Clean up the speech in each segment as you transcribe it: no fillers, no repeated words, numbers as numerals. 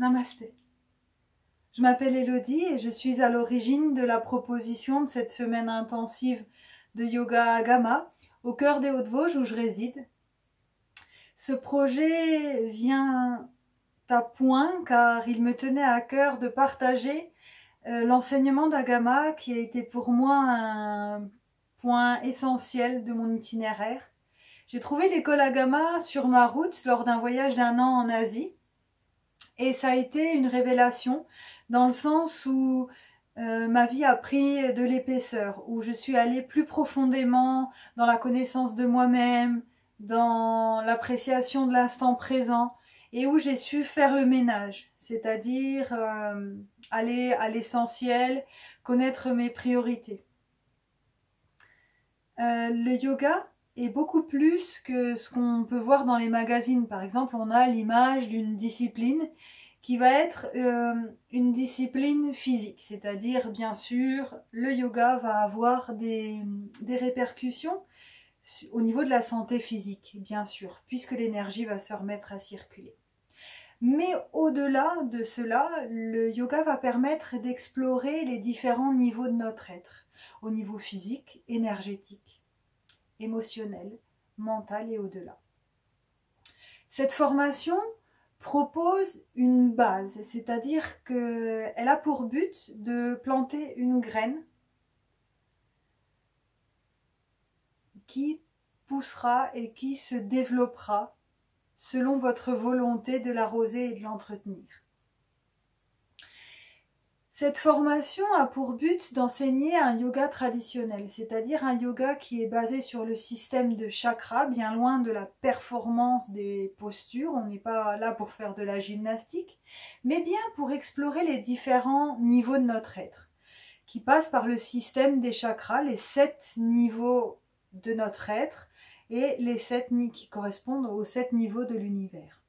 Namasté. Je m'appelle Elodie et je suis à l'origine de la proposition de cette semaine intensive de yoga Agama au cœur des Hauts-de-Vosges où je réside. Ce projet vient à point car il me tenait à cœur de partager l'enseignement d'Agama qui a été pour moi un point essentiel de mon itinéraire. J'ai trouvé l'école Agama sur ma route lors d'un voyage d'1 an en Asie. Et ça a été une révélation dans le sens où ma vie a pris de l'épaisseur, où je suis allée plus profondément dans la connaissance de moi-même, dans l'appréciation de l'instant présent, et où j'ai su faire le ménage, c'est-à-dire aller à l'essentiel, connaître mes priorités. Le yoga est beaucoup plus que ce qu'on peut voir dans les magazines. Par exemple, on a l'image d'une discipline qui va être une discipline physique, c'est-à-dire, bien sûr, le yoga va avoir des répercussions au niveau de la santé physique, bien sûr, puisque l'énergie va se remettre à circuler. Mais au-delà de cela, le yoga va permettre d'explorer les différents niveaux de notre être, au niveau physique, énergétique, émotionnel, mental et au-delà. Cette formation propose une base, c'est-à-dire qu'elle a pour but de planter une graine qui poussera et qui se développera selon votre volonté de l'arroser et de l'entretenir. Cette formation a pour but d'enseigner un yoga traditionnel, c'est-à-dire un yoga qui est basé sur le système de chakras, bien loin de la performance des postures. On n'est pas là pour faire de la gymnastique, mais bien pour explorer les différents niveaux de notre être, qui passent par le système des chakras, les 7 niveaux de notre être, et les 7 qui correspondent aux 7 niveaux de l'univers.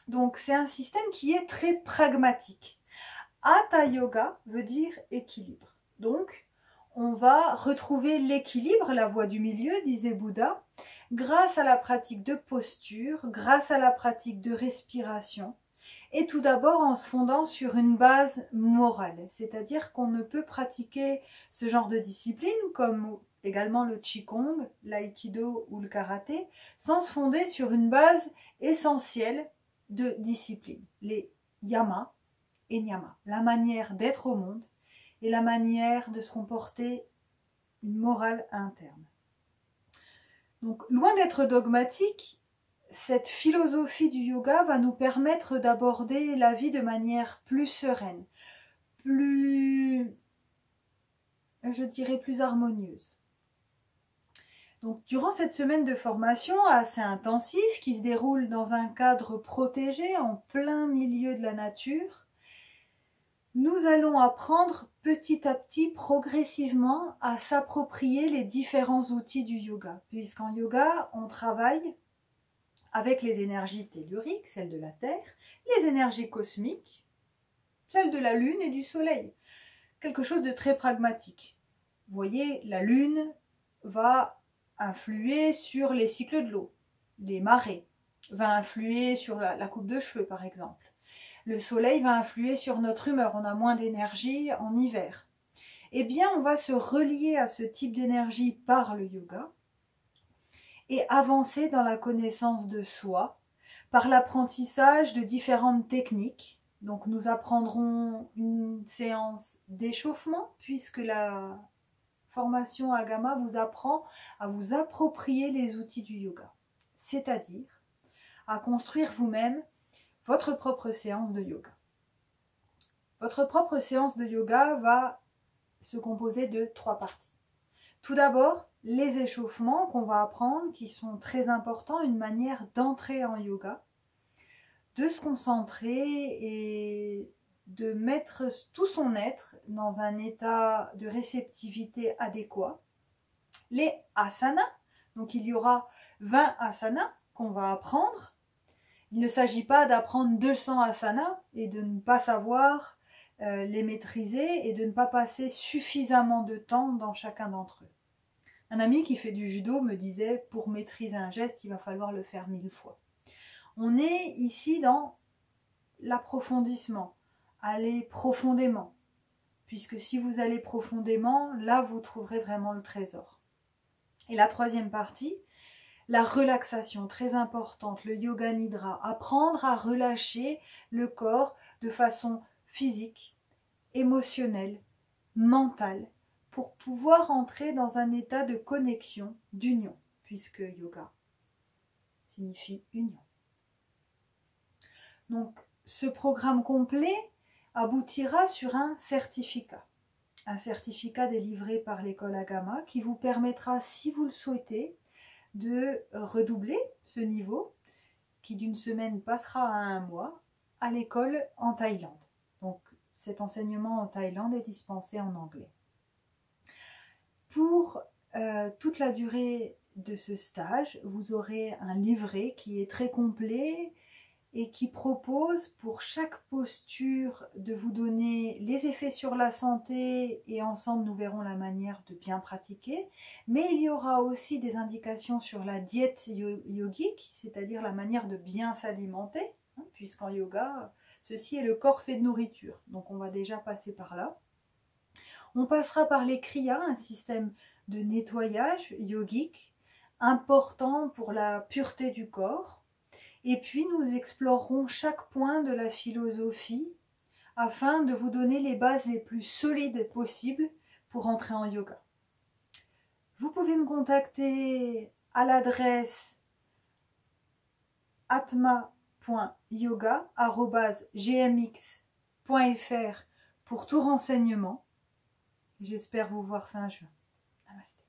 Donc c'est un système qui est très pragmatique. Hatha Yoga veut dire équilibre. Donc, on va retrouver l'équilibre, la voie du milieu, disait Bouddha, grâce à la pratique de posture, grâce à la pratique de respiration, et tout d'abord en se fondant sur une base morale, c'est-à-dire qu'on ne peut pratiquer ce genre de discipline, comme également le Qigong, l'aïkido ou le karaté, sans se fonder sur une base essentielle de discipline, les yamas et niyama, la manière d'être au monde et la manière de se comporter, une morale interne. Donc, loin d'être dogmatique, cette philosophie du yoga va nous permettre d'aborder la vie de manière plus sereine, plus, je dirais, plus harmonieuse. Donc, durant cette semaine de formation assez intensive qui se déroule dans un cadre protégé en plein milieu de la nature, nous allons apprendre petit à petit, progressivement, à s'approprier les différents outils du yoga. Puisqu'en yoga, on travaille avec les énergies telluriques, celles de la Terre, les énergies cosmiques, celles de la Lune et du Soleil. Quelque chose de très pragmatique. Vous voyez, la Lune va influer sur les cycles de l'eau, les marées, va influer sur la coupe de cheveux, par exemple. Le soleil va influer sur notre humeur, on a moins d'énergie en hiver. Eh bien, on va se relier à ce type d'énergie par le yoga et avancer dans la connaissance de soi par l'apprentissage de différentes techniques. Donc, nous apprendrons une séance d'échauffement puisque la formation Agama vous apprend à vous approprier les outils du yoga, c'est-à-dire à construire vous-même votre propre séance de yoga. Votre propre séance de yoga va se composer de 3 parties. Tout d'abord, les échauffements qu'on va apprendre, qui sont très importants, une manière d'entrer en yoga, de se concentrer et de mettre tout son être dans un état de réceptivité adéquat. Les asanas, donc il y aura 20 asanas qu'on va apprendre. Il ne s'agit pas d'apprendre 200 asanas et de ne pas savoir les maîtriser et de ne pas passer suffisamment de temps dans chacun d'entre eux. Un ami qui fait du judo me disait, pour maîtriser un geste, il va falloir le faire 1000 fois. On est ici dans l'approfondissement, aller profondément. Puisque si vous allez profondément, là vous trouverez vraiment le trésor. Et la troisième partie, la relaxation, très importante, le yoga nidra, apprendre à relâcher le corps de façon physique, émotionnelle, mentale, pour pouvoir entrer dans un état de connexion, d'union, puisque yoga signifie union. Donc, ce programme complet aboutira sur un certificat délivré par l'école Agama qui vous permettra, si vous le souhaitez, de redoubler ce niveau qui d'une semaine passera à un mois à l'école en Thaïlande. Donc cet enseignement en Thaïlande est dispensé en anglais. Pour toute la durée de ce stage, vous aurez un livret qui est très complet et qui propose pour chaque posture de vous donner les effets sur la santé, et ensemble nous verrons la manière de bien pratiquer, mais il y aura aussi des indications sur la diète yogique, c'est-à-dire la manière de bien s'alimenter, hein, puisqu'en yoga, ceci est le corps fait de nourriture, donc on va déjà passer par là. On passera par les kriyas, un système de nettoyage yogique important pour la pureté du corps. Et puis nous explorerons chaque point de la philosophie afin de vous donner les bases les plus solides possibles pour entrer en yoga. Vous pouvez me contacter à l'adresse atma.yoga@gmx.fr pour tout renseignement. J'espère vous voir fin juin. Namasté.